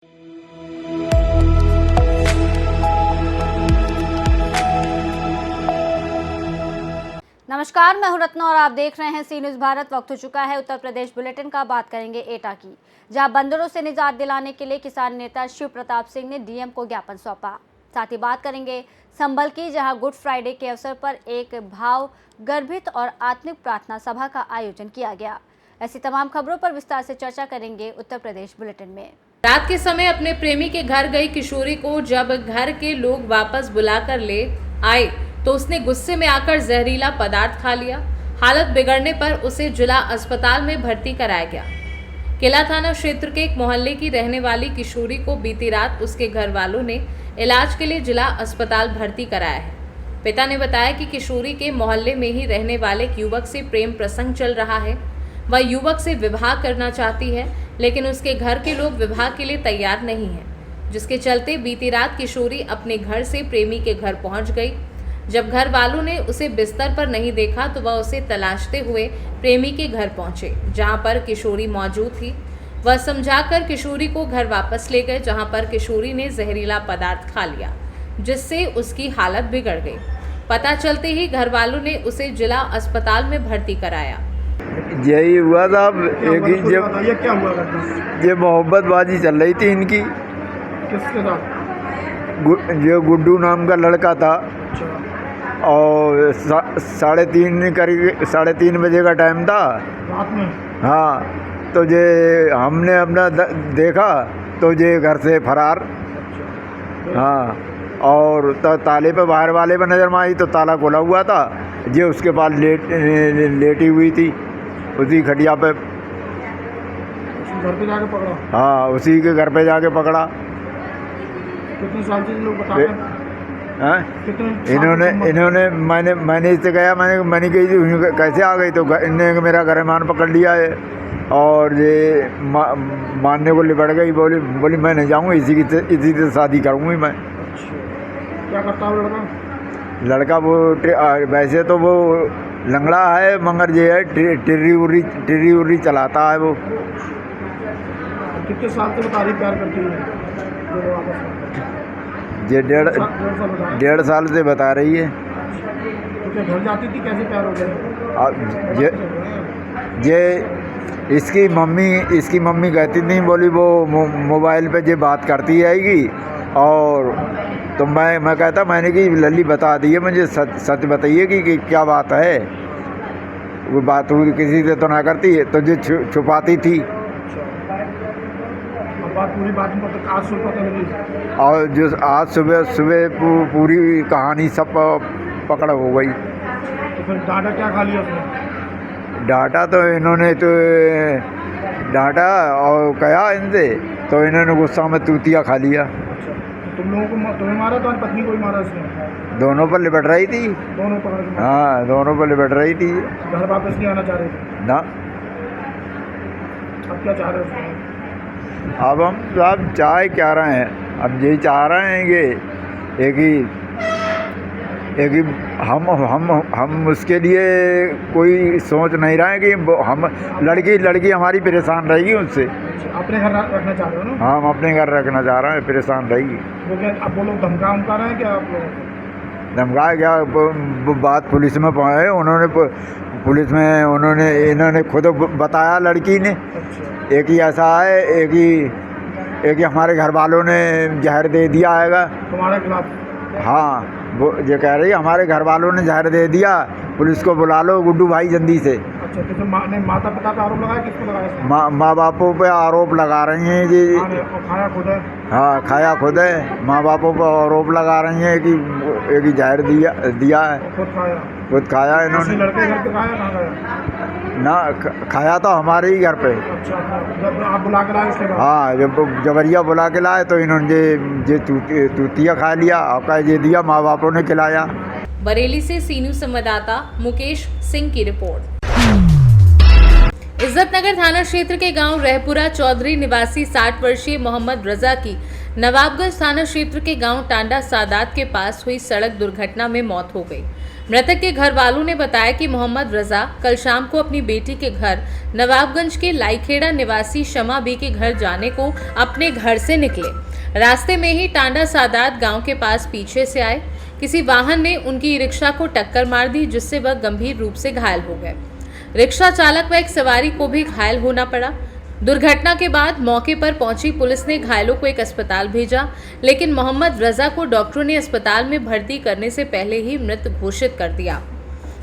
नमस्कार, मैं हूं रत्ना और आप देख रहे हैं सी न्यूज़ भारत। वक्त हो चुका है उत्तर प्रदेश बुलेटिन का। बात करेंगे एटा की, जहां बंदरों से निजात दिलाने के लिए किसान नेता शिव प्रताप सिंह ने डीएम को ज्ञापन सौंपा। साथ ही बात करेंगे संभल की, जहां गुड फ्राइडे के अवसर पर एक भाव गर्भित और आत्मिक प्रार्थना सभा का आयोजन किया गया। ऐसी तमाम खबरों पर विस्तार से चर्चा करेंगे उत्तर प्रदेश बुलेटिन में। रात के समय अपने प्रेमी के घर गई किशोरी को जब घर के लोग वापस बुलाकर ले आए तो उसने गुस्से में आकर जहरीला पदार्थ खा लिया। हालत बिगड़ने पर उसे जिला अस्पताल में भर्ती कराया गया। किला थाना क्षेत्र के एक मोहल्ले की रहने वाली किशोरी को बीती रात उसके घर वालों ने इलाज के लिए जिला अस्पताल भर्ती कराया है। पिता ने बताया कि किशोरी के मोहल्ले में ही रहने वाले एक युवक से प्रेम प्रसंग चल रहा है। वह युवक से विवाह करना चाहती है, लेकिन उसके घर के लोग विवाह के लिए तैयार नहीं हैं, जिसके चलते बीती रात किशोरी अपने घर से प्रेमी के घर पहुंच गई। जब घर वालों ने उसे बिस्तर पर नहीं देखा तो वह उसे तलाशते हुए प्रेमी के घर पहुंचे, जहां पर किशोरी मौजूद थी। वह समझाकर किशोरी को घर वापस ले गए, जहां पर किशोरी ने जहरीला पदार्थ खा लिया, जिससे उसकी हालत बिगड़ गई। पता चलते ही घर वालों ने उसे जिला अस्पताल में भर्ती कराया। यही हुआ था एक ही क्या हुआ करता? ये मोहब्बतबाजी चल रही थी इनकी। किसके साथ? जो गुड्डू नाम का लड़का था, और 3:30 बजे का टाइम था रात में। हाँ, तो ये हमने अपना देखा तो ये घर से फरार। हाँ, और ताले पे बाहर वाले पे नज़र में आई तो ताला खोला हुआ था। ये उसके पास लेटी हुई थी उसी खटिया पे। घर पे जाके पकड़ा? हाँ, उसी के घर पे जाके पकड़ा। कितने साल से लोग बता रहे हैं? इन्होंने मैंने इससे कहा, मैंने कही कैसे आ गई, तो इन्होंने मेरा गरमान पकड़ लिया है और ये मानने को लिपट गई। बोली मैं नहीं जाऊँगी, इसी से शादी करूँगी मैं। क्या करता है लड़का? वो वैसे तो वो लंगड़ा है, मगर ये है टिर्री उर्री चलाता है वो। कितने साल से बता रही प्यार करती है? ये 1.5 साल से बता रही है। तो घर जाती थी, कैसे प्यार हो गया? ये इसकी मम्मी कहती थी, बोली वो मोबाइल पे ये बात करती रहेगी। और तो मैं कहता, मैंने कि लल्ली बता दी है, मुझे सच बताइए कि क्या बात है। वो बात हुई किसी से तो ना करती है, तो ये छुपाती थी। पूरी बात में आज सुबह पता लगी, और जो आज सुबह पूरी कहानी सब पकड़ हो गई। तो फिर डाटा क्या खा लिया उसने? डाटा तो इन्होंने डाटा और कहा इनसे, तो इन्होंने गुस्सा में तूतिया खा लिया। तो तुम लोगों को तुम्हें मारा, तो पत्नी को ही मारा इसने? दोनों पर लिपट रही थी। दोनों पकड़ के? हाँ, दोनों पर लिपट रही थी। घर वापस नहीं आना चाह रहे थे ना? अब क्या चाह रहे हो? अब हम सब चाह क्या रहे हैं, अब यही चाह रहे हैं कि एक ही हम उसके लिए कोई सोच नहीं रहे कि हम लड़की हमारी परेशान रहेगी उससे। अपने घर रखना चाह रहे हो ना? हम अपने घर रखना चाह रहे हैं, परेशान रहेगी। अब वो लोग धमका रहे हैं क्या? आप लोग धमकाया क्या? वो बात पुलिस में पहुँचे, इन्होंने खुद बताया लड़की ने। एक ही ऐसा है, एक ही हमारे घर वालों ने जहर दे दिया है तुम्हारे खिलाफ? हाँ, वो ये कह रही है हमारे घर वालों ने जहर दे दिया, पुलिस को बुला लो गुड्डू भाई जल्दी से। अच्छा, तो माता पिता पे आरोप लगाया? किसको लगाया? माँ बापों पे आरोप लगा रही हैं जी। खाया खुद है? हाँ, खाया खुद है। माँ बापों पर आरोप लगा रही हैं कि एक ही जहर दिया है। खुद खाया इन्होंने। लड़के घर पे खाया? कहाँ खाया? ना, खाया तो हमारे ही घर पे। अच्छा, जब आप बुला के लाए उसके बाद? हाँ, जब जबरिया बुला के लाए तो इन्होंने ये तूतिया खा लिया और ये दिया, माँ बापों ने खिलाया। बरेली से सी न्यूज़ संवाददाता मुकेश सिंह की रिपोर्ट। इज्जतनगर थाना क्षेत्र के गांव रहपुरा चौधरी निवासी 60 वर्षीय मोहम्मद रजा की नवाबगंज थाना क्षेत्र के गांव टांडा सादात के पास हुई सड़क दुर्घटना में मौत हो गई। मृतक के घर वालों ने बताया कि मोहम्मद रजा कल शाम को अपनी बेटी के घर नवाबगंज के लाईखेड़ा निवासी शमा बी के घर जाने को अपने घर से निकले। रास्ते में ही टांडा सादात गांव के पास पीछे से आए किसी वाहन ने उनकी रिक्शा को टक्कर मार दी, जिससे वह गंभीर रूप से घायल हो गए। रिक्शा चालक व एक सवारी को भी घायल होना पड़ा। दुर्घटना के बाद मौके पर पहुंची पुलिस ने घायलों को एक अस्पताल भेजा, लेकिन मोहम्मद रजा को डॉक्टरों ने अस्पताल में भर्ती करने से पहले ही मृत घोषित कर दिया।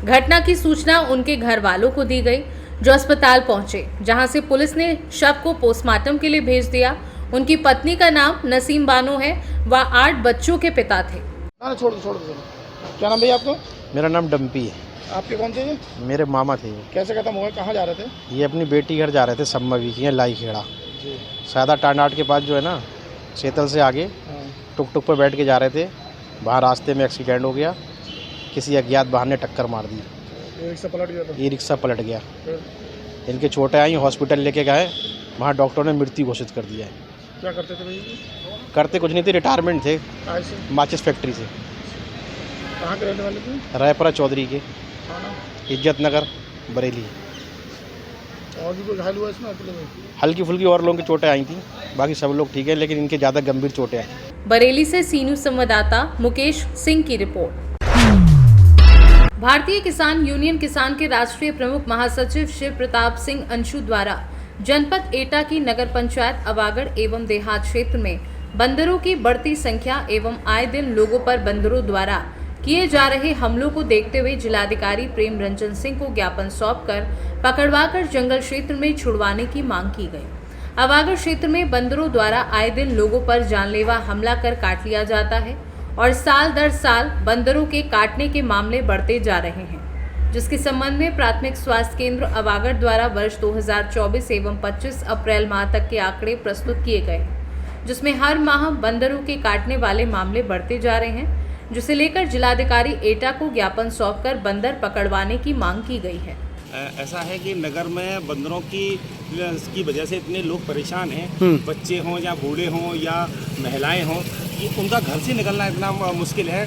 घटना की सूचना उनके घर वालों को दी गई, जो अस्पताल पहुंचे, जहां से पुलिस ने शव को पोस्टमार्टम के लिए भेज दिया। उनकी पत्नी का नाम नसीम बानो है, वह 8 बच्चों के पिता थे। छोड़ दो। क्या नाम भैया आपका? मेरा नाम डम्पी है। आपके कौन थे ये? मेरे मामा थे ये। कैसे खत्म हुआ? कहाँ जा रहे थे? ये अपनी बेटी घर जा रहे थे, सम्मा भी की लाईखेड़ा सादा टांडाट के पास जो है ना, सेतल से आगे टुक टुक पर बैठ के जा रहे थे। वहाँ रास्ते में एक्सीडेंट हो गया, किसी अज्ञात वाहन ने टक्कर मार दी। ये रिक्शा पलट गया था? ये रिक्शा पलट गया। इनके चोटें आई, हॉस्पिटल लेके गए, वहाँ डॉक्टर ने मृत्यु घोषित कर दिया है। क्या करते थे भैया? करते कुछ नहीं थे, रिटायरमेंट थे ऐसे? माचिस फैक्ट्री से। कहाँ के रहने वाले थे? रायपुरा चौधरी के, थाना? इज्जत नगर, बरेली। और भी कोई घायल हुआ इसमें अकेले में? हल्की फुल्की और लोगों की चोटें आई थी, बाकी सब लोग ठीक है, लेकिन इनके ज़्यादा गंभीर चोटें आई। बरेली से सीनू संवाददाता मुकेश सिंह की रिपोर्ट। भारतीय किसान यूनियन किसान के राष्ट्रीय प्रमुख महासचिव शिव प्रताप सिंह अंशु द्वारा जनपद एटा की नगर पंचायत अवागढ़ एवं देहात क्षेत्र में बंदरों की बढ़ती संख्या एवं आए दिन लोगों पर बंदरों द्वारा किए जा रहे हमलों को देखते हुए जिलाधिकारी प्रेम रंजन सिंह को ज्ञापन सौंपकर पकड़वाकर जंगल क्षेत्र में छुड़वाने की मांग की गई। अवागढ़ क्षेत्र में बंदरों द्वारा आए दिन लोगों पर जानलेवा हमला कर काट लिया जाता है और साल दर साल बंदरों के काटने के मामले बढ़ते जा रहे हैं, जिसके संबंध में प्राथमिक स्वास्थ्य केंद्र अवागढ़ द्वारा वर्ष 2024 एवं 25 अप्रैल माह तक के आंकड़े प्रस्तुत किए गए, जिसमें हर माह बंदरों के काटने वाले मामले बढ़ते जा रहे हैं, जिसे लेकर जिलाधिकारी एटा को ज्ञापन सौंपकर बंदर पकड़वाने की मांग की गई है। ऐसा है कि नगर में बंदरों की वजह से इतने लोग परेशान हैं, बच्चे हों या बूढ़े हों या महिलाएं हों, कि उनका घर से निकलना इतना मुश्किल है,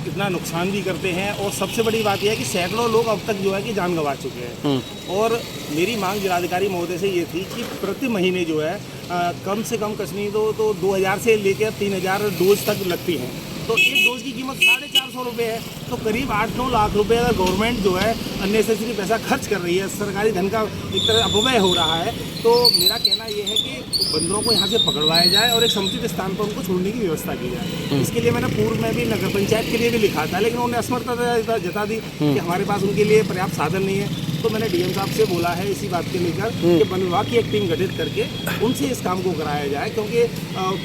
इतना नुकसान भी करते हैं। और सबसे बड़ी बात यह है कि सैकड़ों लोग अब तक जो है कि जान गंवा चुके हैं। और मेरी मांग जिलाधिकारी महोदय से ये थी कि प्रति महीने जो है कम से कम कश्मीर तो 2000 से लेकर 3000 डोज तक लगती हैं। तो एक डोज की कीमत 450 रुपये है, तो करीब 8-9 लाख रुपए अगर गवर्नमेंट जो है अननेसेसरी पैसा खर्च कर रही है, सरकारी धन का एक तरह अपव्यय हो रहा है। तो मेरा कहना ये है कि बंदरों को यहाँ से पकड़वाया जाए और एक समुचित स्थान पर उनको छोड़ने की व्यवस्था की जाए। इसके लिए मैंने पूर्व में भी नगर पंचायत के लिए भी लिखा था, लेकिन उन्होंने असमर्थता जता दी कि हमारे पास उनके लिए पर्याप्त साधन नहीं है। तो मैंने डीएम साहब से बोला है इसी बात के लेकर कि वन विभाग की एक टीम गठित करके उनसे इस काम को कराया जाए, क्योंकि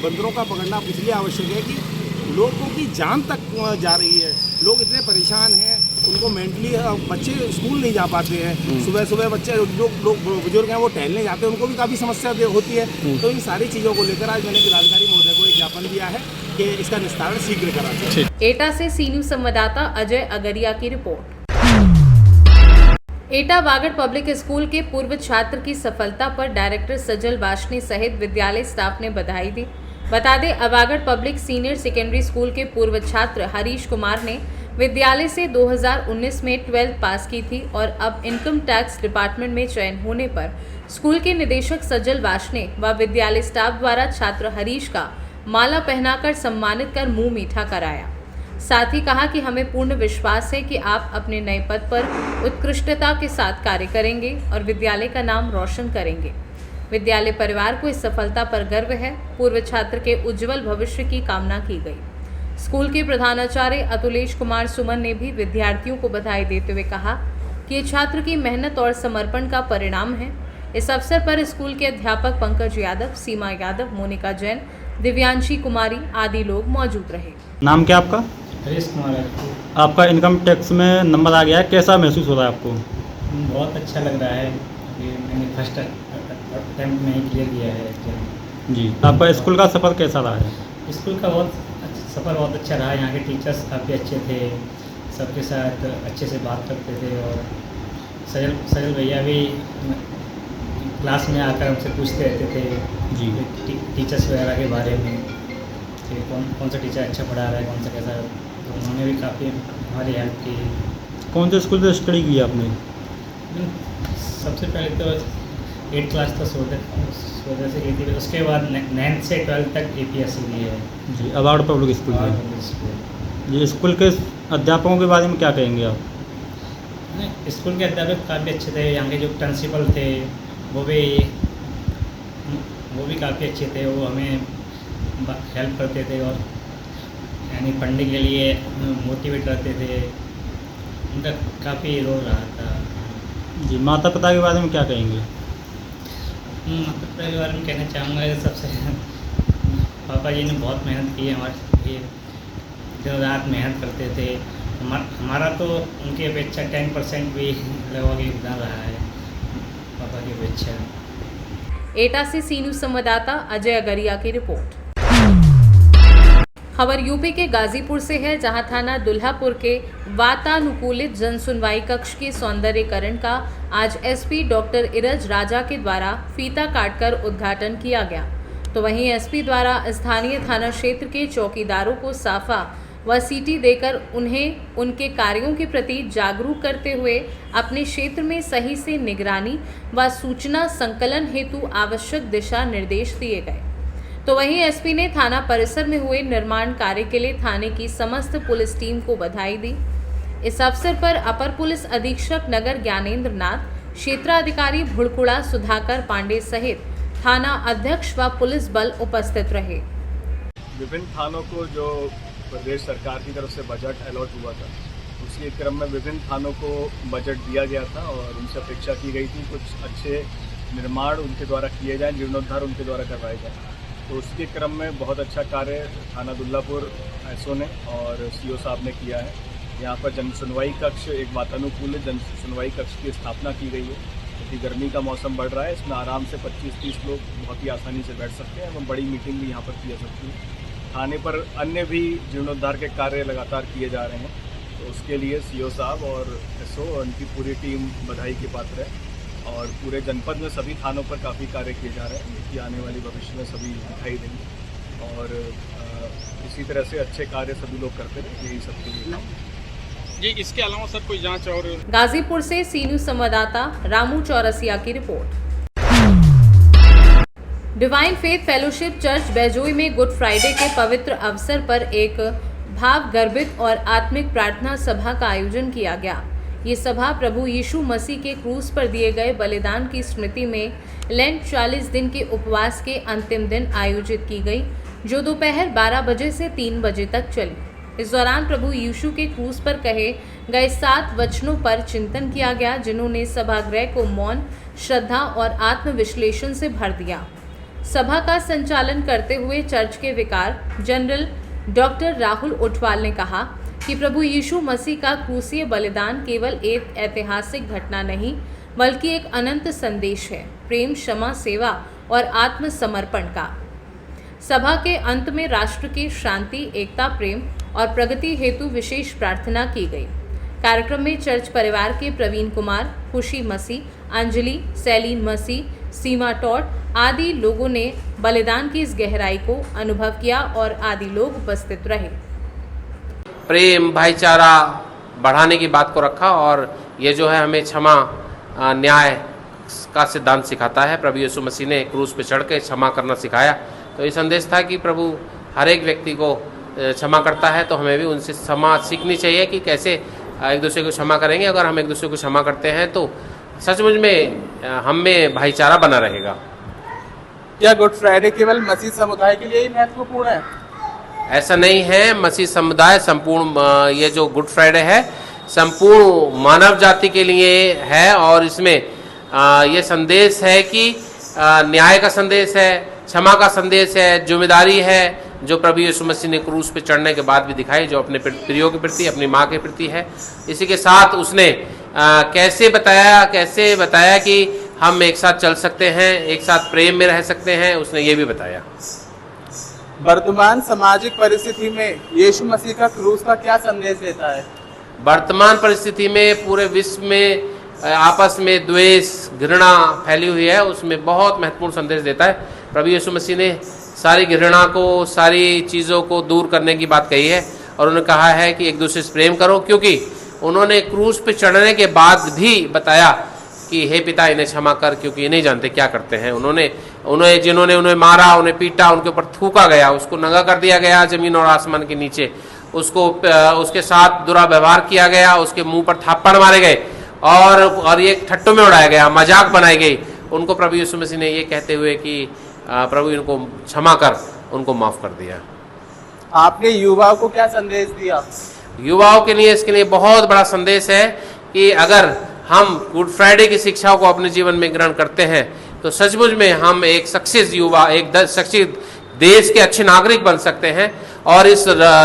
बंदरों का पकड़ना इसलिए आवश्यक है कि लोगों की जान तक जा रही है। लोग इतने परेशान हैं, उनको मेंटली, बच्चे स्कूल नहीं जा पाते हैं, सुबह सुबह बच्चे जो लोग बुजुर्ग हैं वो टहलने जाते हैं, उनको भी काफ़ी समस्या होती है। तो इन सारी चीज़ों को लेकर आज मैंने जिलाधिकारी महोदय को एक ज्ञापन दिया है कि इसका निस्तारण शीघ्र करा जाए। एटा से सीनू संवाददाता अजय अगरिया की रिपोर्ट। एटा वागड़ पब्लिक स्कूल के पूर्व छात्र की सफलता पर डायरेक्टर सजल वाशनी सहित विद्यालय स्टाफ ने बधाई दी। बता दें, Awagarh public senior secondary school के पूर्व छात्र हरीश कुमार ने विद्यालय से 2019 में 12th पास की थी और अब इनकम टैक्स डिपार्टमेंट में चयन होने पर स्कूल के निदेशक सजल वाशने व विद्यालय स्टाफ द्वारा छात्र हरीश का माला पहनाकर सम्मानित कर मुंह मीठा कराया। साथ ही कहा कि हमें पूर्ण विश्वास है कि आप अपने नए पद पर उत्कृष्टता के साथ कार्य करेंगे और विद्यालय का नाम रोशन करेंगे। विद्यालय परिवार को इस सफलता पर गर्व है। पूर्व छात्र के उज्जवल भविष्य की कामना की गई। स्कूल के प्रधानाचार्य अतुलेश कुमार सुमन ने भी विद्यार्थियों को बधाई देते हुए कहा कि ये छात्र की मेहनत और समर्पण का परिणाम है। इस अवसर पर स्कूल के अध्यापक पंकज यादव, सीमा यादव, मोनिका जैन, दिव्यांशी कुमारी आदि लोग मौजूद रहे। नाम क्या आपका? हरीश कुमार है। आपका इनकम टैक्स में नंबर आ गया है, कैसा महसूस हो रहा है आपको? बहुत अच्छा लग रहा है। ये मैंने फर्स्ट अटेम्प्ट में ही क्लियर किया है एग्जाम। जी, आपका स्कूल का सफ़र कैसा रहा है? स्कूल का सफ़र बहुत अच्छा रहा। यहाँ के टीचर्स काफ़ी अच्छे थे, सबके साथ अच्छे से बात करते थे और सजल भैया भी क्लास में आकर हमसे पूछते रहते थे जी टीचर्स वगैरह के बारे में। कि कौन सा टीचर अच्छा पढ़ा रहा है, कौन सा कैसा, तो उन्होंने भी काफ़ी हमारी हेल्प की। कौन से स्कूल से स्टडी की आपने? सबसे पहले तो 8th क्लास तो सोते से की थी, उसके बाद 9th से 12th तक APSC की है जी, अवार्ड पब्लिक स्कूल और से। स्कूल। जी, स्कूल के अध्यापकों के बारे में क्या कहेंगे आप? नहीं, स्कूल के अध्यापक काफ़ी अच्छे थे। यहाँ के जो प्रिंसिपल थे वो भी काफ़ी अच्छे थे। वो हमें हेल्प करते थे और यानी पढ़ने के लिए मोटिवेट करते थे। उनका काफ़ी रोल रहा था। जी, माता पिता के बारे में क्या कहेंगे? माता पिता के बारे में कहना चाहूँगा कि सबसे पापा जी ने बहुत मेहनत की है हमारे लिए, दिन रात मेहनत करते थे। हमारा तो उनकी अपेक्षा 10% भी लगभग योगदान रहा है, पापा की अपेक्षा। एटा से सी न्यूज़ संवाददाता अजय अगरिया की रिपोर्ट। खबर यूपी के गाजीपुर से है, जहां थाना दुल्हापुर के वातानुकूलित जन सुनवाई कक्ष के सौंदर्यीकरण का आज एसपी डॉक्टर इरज राजा के द्वारा फीता काटकर उद्घाटन किया गया। तो वहीं एसपी द्वारा स्थानीय थाना क्षेत्र के चौकीदारों को साफा व सीटी देकर उन्हें उनके कार्यों के प्रति जागरूक करते हुए अपने क्षेत्र में सही से निगरानी व सूचना संकलन हेतु आवश्यक दिशा निर्देश दिए गए। तो वहीं एसपी ने थाना परिसर में हुए निर्माण कार्य के लिए थाने की समस्त पुलिस टीम को बधाई दी। इस अवसर पर अपर पुलिस अधीक्षक नगर ज्ञानेंद्र नाथ, क्षेत्राधिकारी भुड़कुड़ा सुधाकर पांडे सहित थाना अध्यक्ष व पुलिस बल उपस्थित रहे। विभिन्न थानों को जो प्रदेश सरकार की तरफ से बजट अलॉट हुआ था, उसी क्रम में विभिन्न थानों को बजट दिया गया था और उनसे अपेक्षा की गई थी कुछ अच्छे निर्माण उनके द्वारा किए जाएं, जीर्णोद्धार उनके द्वारा करवाए जाएं। तो उसके क्रम में बहुत अच्छा कार्य थाना दुल्लापुर एसओ ने और सीओ साहब ने किया है। यहाँ पर जन सुनवाई कक्ष, एक वातानुकूलित जन सुनवाई कक्ष की स्थापना की गई है, क्योंकि गर्मी का मौसम बढ़ रहा है। इसमें आराम से 25-30 लोग बहुत ही आसानी से बैठ सकते हैं एवं बड़ी मीटिंग भी यहाँ पर की जा सकती है। थाने पर अन्य भी जीर्णोद्धार के कार्य लगातार किए जा रहे हैं, तो उसके लिए सीओ साहब और एसओ और उनकी पूरी टीम बधाई की पात्र है। और पूरे जनपद में सभी थानों पर काफ़ी कार्य किए जा रहे हैं, कि आने वाली भविष्य में सभी दिखाई देंगे और इसी तरह से अच्छे कार्य सभी लोग करते रहे, यही सबके लिए। जी, इसके अलावा सर कोई जांच और? गाजीपुर से सी न्यूज़ संवाददाता रामू चौरसिया की report. Divine faith fellowship church Baijoi में गुड फ्राइडे के पवित्र अवसर पर एक भाव गर्भित और आत्मिक प्रार्थना सभा का आयोजन किया गया। ये सभा प्रभु यीशु मसीह के क्रूस पर दिए गए बलिदान की स्मृति में लेंट 40 दिन के उपवास के अंतिम दिन आयोजित की गई, जो दोपहर 12 बजे से 3 बजे तक चली। इस दौरान प्रभु यीशु के क्रूस पर कहे गए 7 वचनों पर चिंतन किया गया, जिन्होंने सभागृह को मौन, श्रद्धा और आत्मविश्लेषण से भर दिया। सभा का संचालन करते हुए चर्च के विकार जनरल डॉक्टर राहुल उठवाल ने कहा कि प्रभु यीशु मसीह का क्रूसीय बलिदान केवल एक ऐतिहासिक घटना नहीं, बल्कि एक अनंत संदेश है, प्रेम, क्षमा, सेवा और आत्मसमर्पण का। सभा के अंत में राष्ट्र की शांति, एकता, प्रेम और प्रगति हेतु विशेष प्रार्थना की गई। कार्यक्रम में चर्च परिवार के प्रवीण कुमार, खुशी मसीह, अंजलि, सैलीन मसीह, सीमा टॉट आदि लोगों ने बलिदान की इस गहराई को अनुभव किया और आदि लोग उपस्थित रहे। प्रेम, भाईचारा बढ़ाने की बात को रखा और ये जो है हमें क्षमा, न्याय का सिद्धांत सिखाता है। प्रभु यीशु मसीह ने क्रूस पे चढ़ के क्षमा करना सिखाया। तो ये संदेश था कि प्रभु हर एक व्यक्ति को क्षमा करता है, तो हमें भी उनसे क्षमा सीखनी चाहिए कि कैसे एक दूसरे को क्षमा करेंगे। अगर हम एक दूसरे को क्षमा करते हैं तो सचमुच में हम में भाईचारा बना रहेगा। क्या गुड फ्राइडे केवल मसीह समुदाय के लिए ही महत्वपूर्ण है? ऐसा नहीं है। मसीह समुदाय संपूर्ण, ये जो गुड फ्राइडे है संपूर्ण मानव जाति के लिए है और इसमें ये संदेश है कि न्याय का संदेश है, क्षमा का संदेश है, जिम्मेदारी है जो प्रभु यीशु मसीह ने क्रूस पे चढ़ने के बाद भी दिखाई, जो अपने प्रियों के प्रति, अपनी माँ के प्रति है। इसी के साथ उसने कैसे बताया कि हम एक साथ चल सकते हैं, एक साथ प्रेम में रह सकते हैं, उसने ये भी बताया। वर्तमान सामाजिक परिस्थिति में यीशु मसीह का क्रूस का क्या संदेश देता है? वर्तमान परिस्थिति में पूरे विश्व में आपस में द्वेष, घृणा फैली हुई है, उसमें बहुत महत्वपूर्ण संदेश देता है। प्रभु यीशु मसीह ने सारी घृणा को, सारी चीज़ों को दूर करने की बात कही है। और उन्होंने कहा है कि एक दूसरे से प्रेम करो, क्योंकि उन्होंने क्रूस पे चढ़ने के बाद भी बताया कि हे पिता इन्हें क्षमा कर, क्योंकि ये नहीं जानते क्या करते हैं। उन्हें जिन्होंने उन्हें मारा, उन्हें पीटा, उनके ऊपर थूका गया, उसको नंगा कर दिया गया ज़मीन और आसमान के नीचे, उसके साथ बुरा व्यवहार किया गया, उसके मुंह पर थप्पड़ मारे गए और ये ठट्टों में उड़ाया गया, मजाक बनाई गई। उनको प्रभु यीशु मसीह ने ये कहते हुए कि प्रभु इनको क्षमा कर, उनको माफ़ कर दिया। आपने युवाओं को क्या संदेश दिया? युवाओं के लिए इसके लिए बहुत बड़ा संदेश है कि अगर हम गुड फ्राइडे की शिक्षाओं को अपने जीवन में ग्रहण करते हैं तो सचमुच में हम एक सक्सेस युवा, एक सक्सेस देश के अच्छे नागरिक बन सकते हैं और इस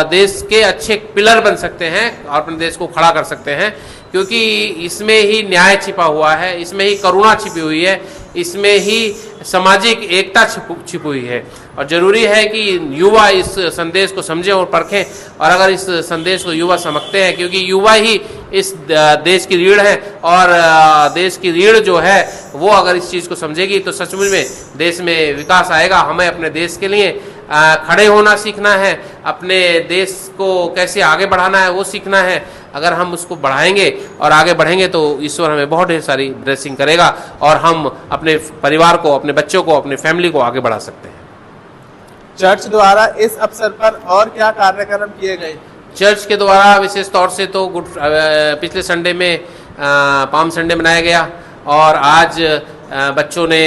देश के अच्छे पिलर बन सकते हैं और अपने देश को खड़ा कर सकते हैं, क्योंकि इसमें ही न्याय छिपा हुआ है, इसमें ही करुणा छिपी हुई है, इसमें ही सामाजिक एकता छिपी हुई है। और ज़रूरी है कि युवा इस संदेश को समझें और परखें। और अगर इस संदेश को युवा समझते हैं, क्योंकि युवा ही इस देश की रीढ़ है और देश की रीढ़ जो है वो अगर इस चीज़ को समझेगी तो सचमुच में देश में विकास आएगा। हमें अपने देश के लिए खड़े होना सीखना है, अपने देश को कैसे आगे बढ़ाना है वो सीखना है। अगर हम उसको बढ़ाएंगे और आगे बढ़ेंगे तो ईश्वर हमें बहुत ढेर सारी ब्लेसिंग करेगा और हम अपने परिवार को, अपने बच्चों को, अपने फैमिली को आगे बढ़ा सकते हैं। चर्च द्वारा इस अवसर पर और क्या कार्यक्रम किए गए? चर्च के द्वारा विशेष तौर से तो पिछले संडे में पाम संडे मनाया गया और आज बच्चों ने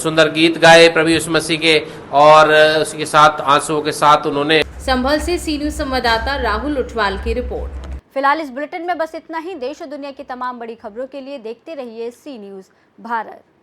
सुंदर गीत गाए प्रभु यीशु मसीह के और उसके साथ आंसुओं के साथ उन्होंने। संभल से सी न्यूज़ संवाददाता राहुल उठवाल की रिपोर्ट। फिलहाल इस बुलेटिन में बस इतना ही। देश और दुनिया की तमाम बड़ी खबरों के लिए देखते रहिए सी न्यूज़ भारत।